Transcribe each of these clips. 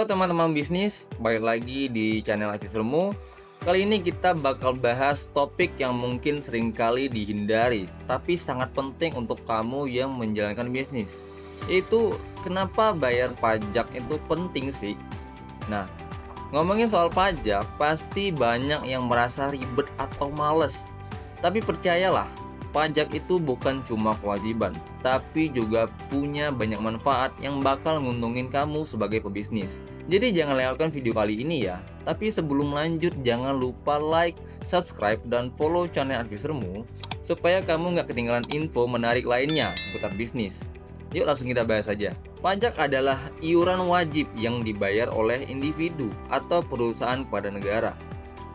Halo teman-teman bisnis, balik lagi di channel Advisermu. Kali ini kita bakal bahas topik yang mungkin seringkali dihindari, tapi sangat penting untuk kamu yang menjalankan bisnis. Yaitu kenapa bayar pajak itu penting sih? Nah, ngomongin soal pajak, pasti banyak yang merasa ribet atau males. Tapi percayalah, pajak itu bukan cuma kewajiban, tapi juga punya banyak manfaat yang bakal nguntungin kamu sebagai pebisnis. Jadi jangan lewatkan video kali ini ya. Tapi sebelum lanjut, jangan lupa like, subscribe, dan follow channel Advisermu supaya kamu nggak ketinggalan info menarik lainnya seputar bisnis. Yuk langsung kita bahas saja. Pajak adalah iuran wajib yang dibayar oleh individu atau perusahaan kepada negara.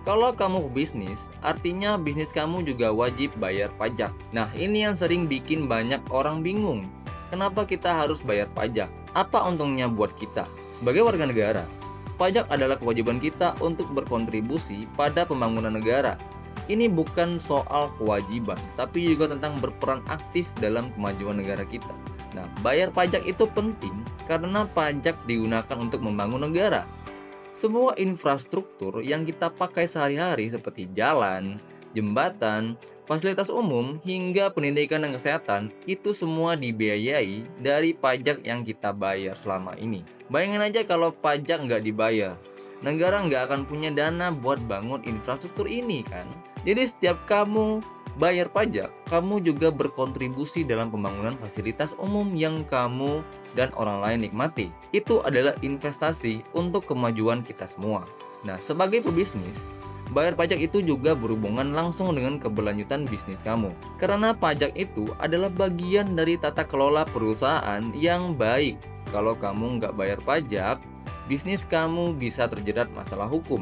Kalau kamu bisnis, artinya bisnis kamu juga wajib bayar pajak. Nah, ini yang sering bikin banyak orang bingung. Kenapa kita harus bayar pajak? Apa untungnya buat kita? Sebagai warga negara, pajak adalah kewajiban kita untuk berkontribusi pada pembangunan negara. Ini bukan soal kewajiban, tapi juga tentang berperan aktif dalam kemajuan negara kita. Nah, bayar pajak itu penting karena pajak digunakan untuk membangun negara. Semua infrastruktur yang kita pakai sehari-hari seperti jalan, jembatan, fasilitas umum, hingga pendidikan dan kesehatan itu semua dibiayai dari pajak yang kita bayar selama ini. Bayangin aja kalau pajak nggak dibayar, negara nggak akan punya dana buat bangun infrastruktur ini kan. Jadi setiap kamu bayar pajak, kamu juga berkontribusi dalam pembangunan fasilitas umum yang kamu dan orang lain nikmati. Itu adalah investasi untuk kemajuan kita semua. Nah, sebagai pebisnis, bayar pajak itu juga berhubungan langsung dengan keberlanjutan bisnis kamu. Karena pajak itu adalah bagian dari tata kelola perusahaan yang baik. Kalau kamu nggak bayar pajak, bisnis kamu bisa terjerat masalah hukum.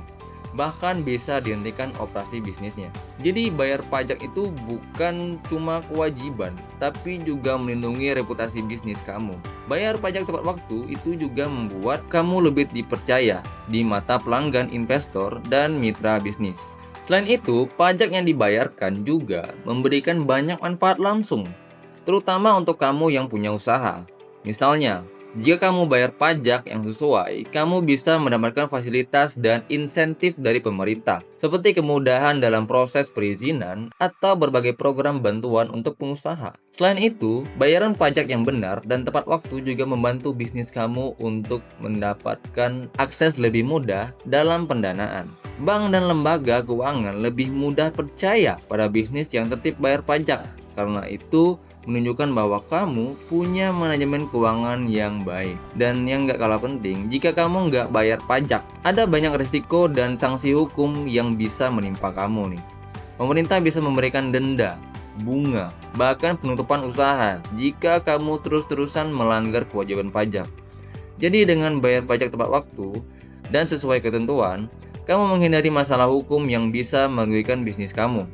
Bahkan bisa dihentikan operasi bisnisnya. Jadi bayar pajak itu bukan cuma kewajiban, tapi juga melindungi reputasi bisnis kamu. Bayar pajak tepat waktu itu juga membuat kamu lebih dipercaya di mata pelanggan, investor, dan mitra bisnis. Selain itu, pajak yang dibayarkan juga memberikan banyak manfaat langsung, terutama untuk kamu yang punya usaha. Misalnya, jika kamu bayar pajak yang sesuai, kamu bisa mendapatkan fasilitas dan insentif dari pemerintah, seperti kemudahan dalam proses perizinan atau berbagai program bantuan untuk pengusaha. Selain itu, bayaran pajak yang benar dan tepat waktu juga membantu bisnis kamu untuk mendapatkan akses lebih mudah dalam pendanaan. Bank dan lembaga keuangan lebih mudah percaya pada bisnis yang tertib bayar pajak. Karena itu, menunjukkan bahwa kamu punya manajemen keuangan yang baik. Dan yang gak kalah penting, jika kamu nggak bayar pajak, ada banyak risiko dan sanksi hukum yang bisa menimpa kamu nih. Pemerintah bisa memberikan denda, bunga, bahkan penutupan usaha jika kamu terus-terusan melanggar kewajiban pajak. Jadi dengan bayar pajak tepat waktu dan sesuai ketentuan, kamu menghindari masalah hukum yang bisa merugikan bisnis kamu.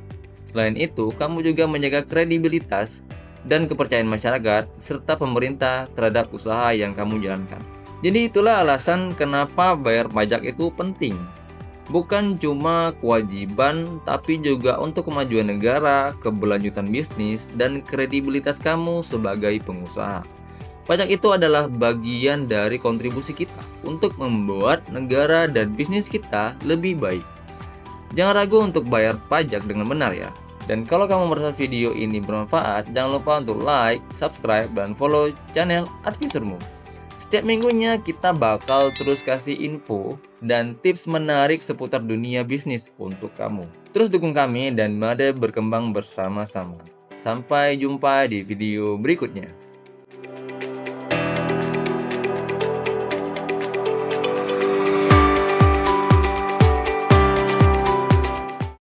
Selain itu, kamu juga menjaga kredibilitas dan kepercayaan masyarakat serta pemerintah terhadap usaha yang kamu jalankan. Jadi itulah alasan kenapa bayar pajak itu penting. Bukan cuma kewajiban, tapi juga untuk kemajuan negara, keberlanjutan bisnis, dan kredibilitas kamu sebagai pengusaha. Pajak itu adalah bagian dari kontribusi kita untuk membuat negara dan bisnis kita lebih baik. Jangan ragu untuk bayar pajak dengan benar ya. Dan kalau kamu merasa video ini bermanfaat, jangan lupa untuk like, subscribe, dan follow channel Advisermu. Setiap minggunya kita bakal terus kasih info dan tips menarik seputar dunia bisnis untuk kamu. Terus dukung kami dan mari berkembang bersama-sama. Sampai jumpa di video berikutnya.